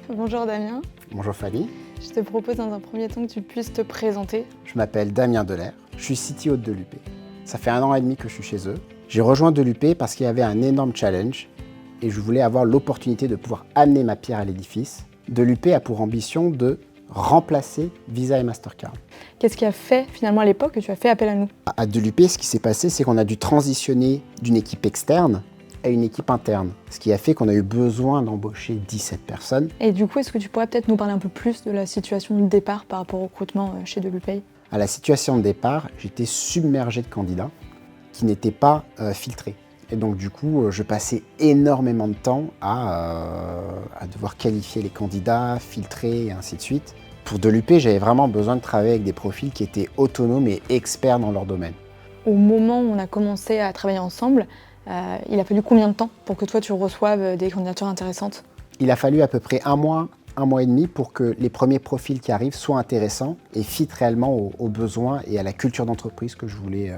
Bonjour Damien. Bonjour Fanny. Je te propose dans un premier temps que tu puisses te présenter. Je m'appelle Damien Delair, je suis CTO de Delupe. Ça fait 1 an et demi que je suis chez eux. J'ai rejoint Delupe parce qu'il y avait un énorme challenge et je voulais avoir l'opportunité de pouvoir amener ma pierre à l'édifice. Delupe a pour ambition de remplacer Visa et Mastercard. Qu'est-ce qui a fait finalement à l'époque que tu as fait appel à nous? À Delupe, ce qui s'est passé, c'est qu'on a dû transitionner d'une équipe externe à une équipe interne, ce qui a fait qu'on a eu besoin d'embaucher 17 personnes. Et du coup, est-ce que tu pourrais peut-être nous parler un peu plus de la situation de départ par rapport au recrutement chez Delupe? À la situation de départ, j'étais submergé de candidats qui n'étaient pas filtrés. Et donc du coup, je passais énormément de temps à devoir qualifier les candidats, filtrer et ainsi de suite. Pour Delupe, j'avais vraiment besoin de travailler avec des profils qui étaient autonomes et experts dans leur domaine. Au moment où on a commencé à travailler ensemble, il a fallu combien de temps pour que toi tu reçoives des candidatures intéressantes? Il a fallu à peu près un mois et demi pour que les premiers profils qui arrivent soient intéressants et fitent réellement aux besoins et à la culture d'entreprise que je voulais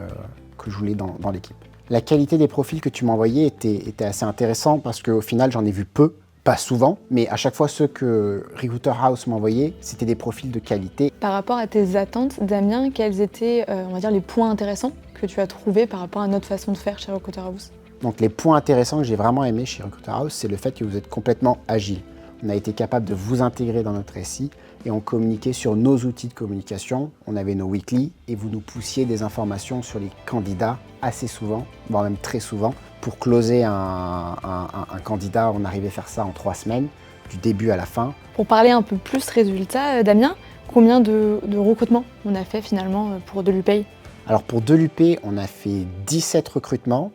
dans l'équipe. La qualité des profils que tu m'envoyais était assez intéressant parce qu'au final, j'en ai vu peu, pas souvent, mais à chaque fois, ceux que Recruiter House m'envoyait, c'était des profils de qualité. Par rapport à tes attentes, Damien, quels étaient, on va dire, les points intéressants que tu as trouvés par rapport à notre façon de faire chez Recruiter House? Donc les points intéressants que j'ai vraiment aimés chez Recruiter House, c'est le fait que vous êtes complètement agile. On a été capable de vous intégrer dans notre SI et on communiquait sur nos outils de communication. On avait nos weekly et vous nous poussiez des informations sur les candidats assez souvent, voire même très souvent. Pour closer un candidat, on arrivait à faire ça en 3 semaines, du début à la fin. Pour parler un peu plus résultats, Damien, combien de recrutements on a fait finalement pour Delupe? Alors pour Delupe, on a fait 17 recrutements.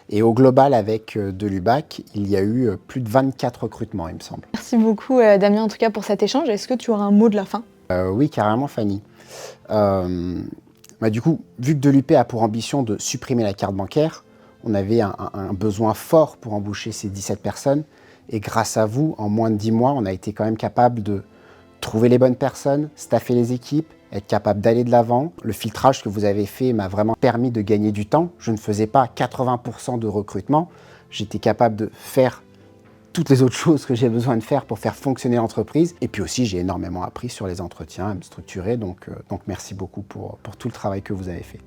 Et au global, avec Delubac, il y a eu plus de 24 recrutements, il me semble. Merci beaucoup, Damien, en tout cas, pour cet échange. Est-ce que tu auras un mot de la fin? Oui, carrément, Fanny. Du coup, vu que Delupe a pour ambition de supprimer la carte bancaire, on avait un besoin fort pour embaucher ces 17 personnes. Et grâce à vous, en moins de 10 mois, on a été quand même capable de trouver les bonnes personnes, staffer les équipes, être capable d'aller de l'avant. Le filtrage que vous avez fait m'a vraiment permis de gagner du temps. Je ne faisais pas 80% de recrutement. J'étais capable de faire toutes les autres choses que j'ai besoin de faire pour faire fonctionner l'entreprise. Et puis aussi, j'ai énormément appris sur les entretiens, à me structurer. Donc merci beaucoup pour tout le travail que vous avez fait.